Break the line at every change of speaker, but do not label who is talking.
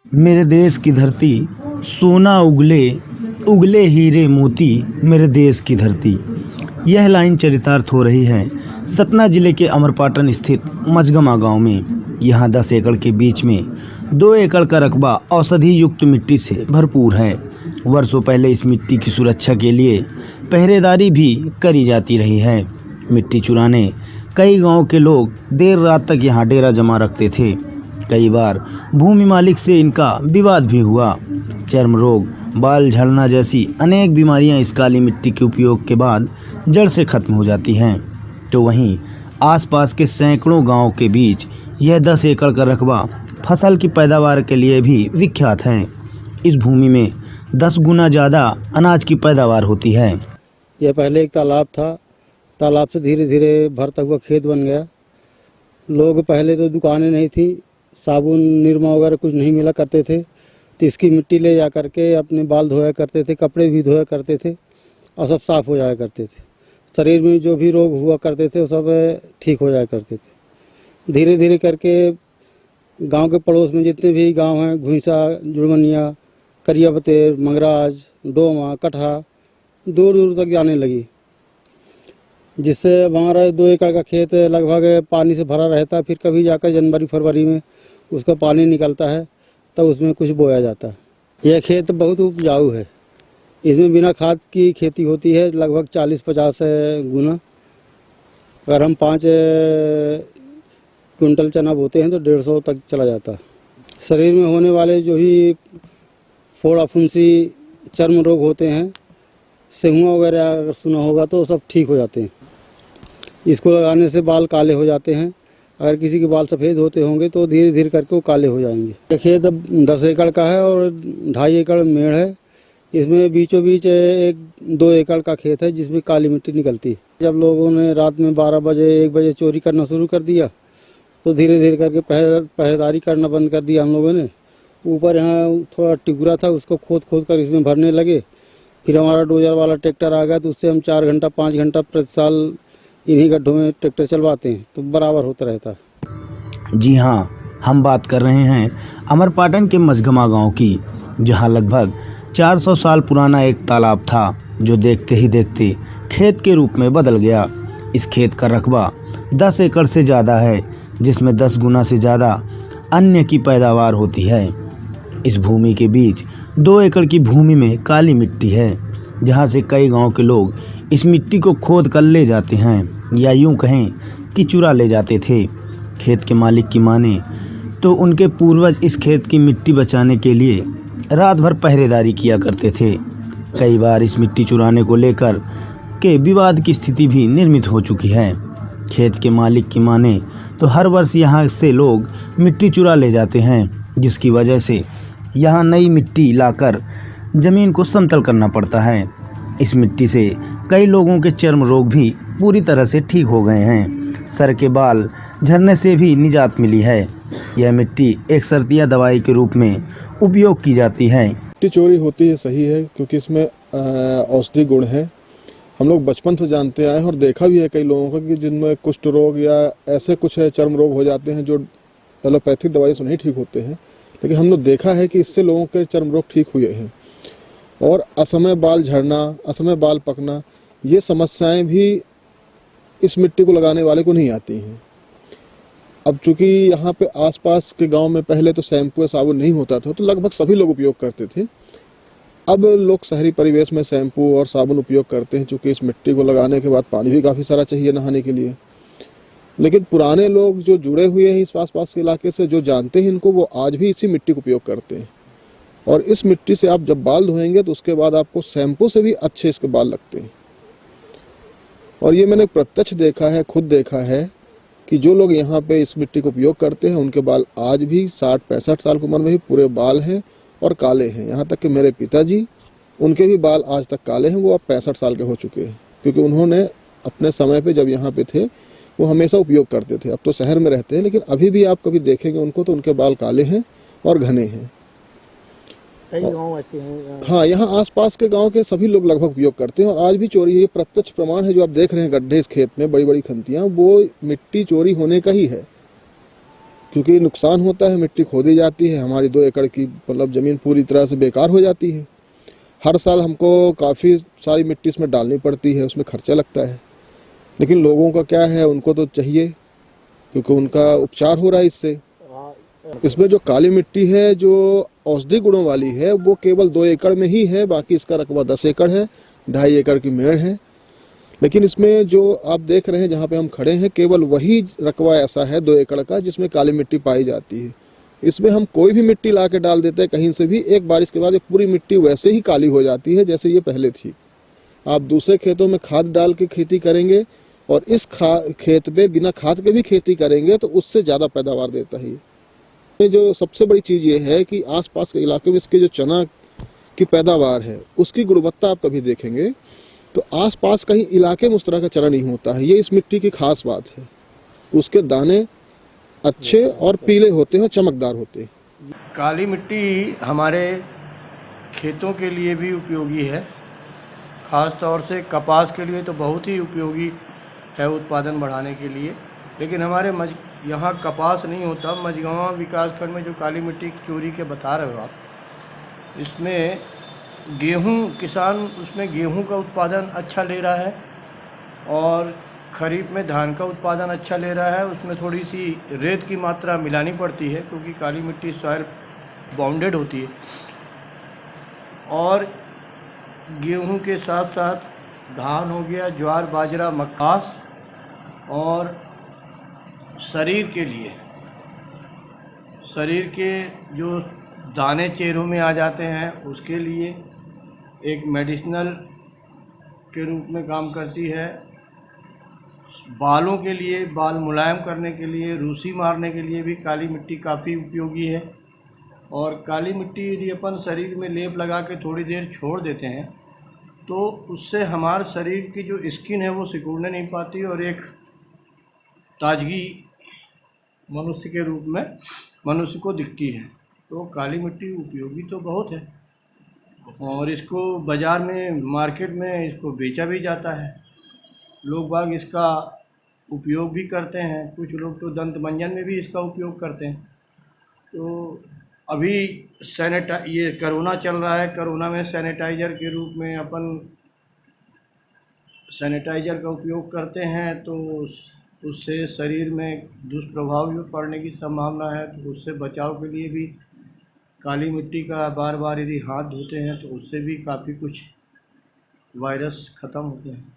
मेरे देश की धरती सोना उगले उगले हीरे मोती, मेरे देश की धरती। यह लाइन चरितार्थ हो रही है सतना जिले के अमरपाटन स्थित मझगमा गांव में। यहाँ 10 एकड़ के बीच में 2 एकड़ का रकबा औषधि युक्त मिट्टी से भरपूर है। वर्षों पहले इस मिट्टी की सुरक्षा के लिए पहरेदारी भी करी जाती रही है। मिट्टी चुराने कई गांव के लोग देर रात तक यहाँ डेरा जमा रखते थे। कई बार भूमि मालिक से इनका विवाद भी हुआ। चर्म रोग, बाल झड़ना जैसी अनेक बीमारियां इस काली मिट्टी के उपयोग के बाद जड़ से खत्म हो जाती हैं। तो वहीं आसपास के सैकड़ों गांव के बीच यह 10 एकड़ का रकबा फसल की पैदावार के लिए भी विख्यात है। इस भूमि में 10 गुना ज़्यादा अनाज की पैदावार होती है।
यह पहले एक तालाब था। तालाब से धीरे धीरे भरता हुआ खेत बन गया। लोग पहले तो दुकानें नहीं थी, साबुन निरमा वगैरह कुछ नहीं मिला करते थे, तो इसकी मिट्टी ले जा करके अपने बाल धोया करते थे, कपड़े भी धोया करते थे और सब साफ़ हो जाया करते थे। शरीर में जो भी रोग हुआ करते थे वो सब ठीक हो जाया करते थे। धीरे धीरे करके गांव के पड़ोस में जितने भी गांव हैं, घुईसा, जुड़मनिया, करियाबतेर, मंगराज, डोमा, कटहा, दूर दूर तक जाने लगी, जिससे हमारा 2 एकड़ का खेत लगभग पानी से भरा रहता है। फिर कभी जाकर जनवरी फरवरी में उसका पानी निकलता है, तब उसमें कुछ बोया जाता है। यह खेत बहुत उपजाऊ है। इसमें बिना खाद की खेती होती है लगभग 40-50 गुना। अगर हम 5 क्विंटल चना बोते हैं तो 150 तक चला जाता है। शरीर में होने वाले जो भी फोड़ा फुंसी, चर्म रोग होते हैं, सेहुआ वगैरह अगर सुना होगा तो सब ठीक हो जाते हैं। इसको लगाने से बाल काले हो जाते हैं। अगर किसी के बाल सफ़ेद होते होंगे तो धीरे धीरे करके वो काले हो जाएंगे। ये खेत 10 एकड़ का है और 2.5 एकड़ मेड़ है। इसमें बीचों बीच 1-2 एकड़ का खेत है जिसमें काली मिट्टी निकलती है। जब लोगों ने रात में 12 बजे 1 बजे चोरी करना शुरू कर दिया तो धीरे धीरे करके पहरेदारी करना बंद कर दिया हम लोगों ने। ऊपर यहाँ थोड़ा टिगुरा था, उसको खोद खोद कर इसमें भरने लगे। फिर हमारा डोजर वाला ट्रैक्टर आ गया तो उससे हम 4 घंटा 5 घंटा प्रति साल इन्हीं गड्ढों में ट्रैक्टर चलवाते हैं तो बराबर होता रहता है।
जी हाँ, हम बात कर रहे हैं अमरपाटन के मझगमा गांव की, जहां लगभग 400 साल पुराना एक तालाब था जो देखते ही देखते खेत के रूप में बदल गया। इस खेत का रकबा 10 एकड़ से ज़्यादा है, जिसमें 10 गुना से ज़्यादा अन्न की पैदावार होती है। इस भूमि के बीच 2 एकड़ की भूमि में काली मिट्टी है, जहाँ से कई गांव के लोग इस मिट्टी को खोद कर ले जाते हैं, या यूं कहें कि चुरा ले जाते थे। खेत के मालिक की माने तो उनके पूर्वज इस खेत की मिट्टी बचाने के लिए रात भर पहरेदारी किया करते थे। कई बार इस मिट्टी चुराने को लेकर के विवाद की स्थिति भी निर्मित हो चुकी है। खेत के मालिक की माने तो हर वर्ष यहाँ से लोग मिट्टी चुरा ले जाते हैं, जिसकी वजह से यहाँ नई मिट्टी लाकर ज़मीन को समतल करना पड़ता है। इस मिट्टी से कई लोगों के चर्म रोग भी पूरी तरह से ठीक हो गए हैं। सर के बाल झड़ने से भी निजात मिली है। यह मिट्टी एक शर्तिया दवाई के रूप में उपयोग की जाती है।
मिट्टी चोरी होती है, सही है, क्योंकि इसमें औषधि गुण है। हम लोग बचपन से जानते आए हैं और देखा भी है कई लोगों का कि जिनमें कुष्ठ रोग या ऐसे कुछ चर्म रोग हो जाते हैं जो एलोपैथिक दवाई से नहीं ठीक होते हैं, लेकिन हम लोग देखा है कि इससे लोगों के चर्म रोग ठीक हुए हैं। और असमय बाल झड़ना, असमय बाल पकना, ये समस्याएं भी इस मिट्टी को लगाने वाले को नहीं आती हैं। अब चूंकि यहाँ पे आसपास के गांव में पहले तो शैम्पू या साबुन नहीं होता था तो लगभग सभी लोग उपयोग करते थे। अब लोग शहरी परिवेश में शैम्पू और साबुन उपयोग करते हैं, चूँकि इस मिट्टी को लगाने के बाद पानी भी काफ़ी सारा चाहिए नहाने के लिए। लेकिन पुराने लोग जो जुड़े हुए हैं इस आसपास के इलाके से, जो जानते हैं इनको, वो आज भी इसी मिट्टी का उपयोग करते हैं। और इस मिट्टी से आप जब बाल धोएंगे तो उसके बाद आपको शैम्पू से भी अच्छे इसके बाल लगते हैं। और ये मैंने प्रत्यक्ष देखा है, खुद देखा है कि जो लोग यहाँ पे इस मिट्टी को उपयोग करते हैं उनके बाल आज भी 60-65 साल की उम्र में ही पूरे बाल हैं और काले हैं। यहाँ तक कि मेरे पिताजी, उनके भी बाल आज तक काले हैं। वो अब 65 साल के हो चुके हैं, क्योंकि उन्होंने अपने समय पे जब यहाँ पे थे वो हमेशा उपयोग करते थे। अब तो शहर में रहते हैं, लेकिन अभी भी आप कभी देखेंगे उनको तो उनके बाल काले हैं और घने हैं।
कई गांव ऐसे हैं।
हाँ, यहाँ आसपास के गांव के सभी लोग लगभग उपयोग करते हैं और आज भी चोरी है। ये प्रत्यक्ष प्रमाण है, जो आप देख रहे हैं गड्ढे इस खेत में, बड़ी बड़ी खंतियाँ, वो मिट्टी चोरी होने का ही है। क्योंकि नुकसान होता है, मिट्टी खोदी जाती है, हमारी 2 एकड़ की मतलब ज़मीन पूरी तरह से बेकार हो जाती है। हर साल हमको काफ़ी सारी मिट्टी इसमें डालनी पड़ती है, उसमें खर्चा लगता है। लेकिन लोगों का क्या है, उनको तो चाहिए क्योंकि उनका उपचार हो रहा है इससे। इसमें जो काली मिट्टी है जो औषधि गुणों वाली है वो केवल 2 एकड़ में ही है, बाकी इसका रकबा 10 एकड़ है, 2.5 एकड़ की मेड़ है। लेकिन इसमें जो आप देख रहे हैं जहाँ पे हम खड़े हैं, केवल वही रकबा ऐसा है 2 एकड़ का जिसमें काली मिट्टी पाई जाती है। इसमें हम कोई भी मिट्टी ला के डाल देते हैं कहीं से भी, एक बारिश के बाद ये पूरी मिट्टी वैसे ही काली हो जाती है जैसे ये पहले थी। आप दूसरे खेतों में खाद डाल के खेती करेंगे और इस खेत पे बिना खाद के भी खेती करेंगे तो उससे ज़्यादा पैदावार देता है ये। जो सबसे बड़ी चीज़ ये है कि आसपास के इलाके में इसके जो चना की पैदावार है उसकी गुणवत्ता आप कभी देखेंगे तो आसपास कहीं इलाके में उस तरह का चना नहीं होता है। ये इस मिट्टी की खास बात है, उसके दाने अच्छे और पीले होते हैं, चमकदार होते हैं।
काली मिट्टी हमारे खेतों के लिए भी उपयोगी है, ख़ास तौर से कपास के लिए तो बहुत ही उपयोगी है उत्पादन बढ़ाने के लिए। लेकिन हमारे यहाँ कपास नहीं होता, मझगवां विकासखंड में जो काली मिट्टी चोरी के बता रहे हो आप, इसमें गेहूँ, किसान उसमें गेहूँ का उत्पादन अच्छा ले रहा है और खरीफ में धान का उत्पादन अच्छा ले रहा है। उसमें थोड़ी सी रेत की मात्रा मिलानी पड़ती है क्योंकि काली मिट्टी सॉइल बाउंडेड होती है। और गेहूं के साथ साथ धान हो गया, ज्वार, बाजरा, मक्कास, और शरीर के जो दाने चेहरों में आ जाते हैं उसके लिए एक मेडिसिनल के रूप में काम करती है। बालों के लिए, बाल मुलायम करने के लिए, रूसी मारने के लिए भी काली मिट्टी काफ़ी उपयोगी है। और काली मिट्टी यदि अपन शरीर में लेप लगा के थोड़ी देर छोड़ देते हैं तो उससे हमारे शरीर की जो स्किन है वो सिकुड़ने नहीं पाती और एक ताजगी मनुष्य के रूप में मनुष्य को दिखती है। तो काली मिट्टी उपयोगी तो बहुत है और इसको बाज़ार में, मार्केट में इसको बेचा भी जाता है। लोग बाग इसका उपयोग भी करते हैं, कुछ लोग तो दंत मंजन में भी इसका उपयोग करते हैं। तो अभी ये कोरोना चल रहा है, कोरोना में सैनिटाइज़र के रूप में अपन सैनिटाइज़र का उपयोग करते हैं तो उससे शरीर में दुष्प्रभाव भी पड़ने की संभावना है। तो उससे बचाव के लिए भी काली मिट्टी का बार बार यदि हाथ धोते हैं तो उससे भी काफ़ी कुछ वायरस ख़त्म होते हैं।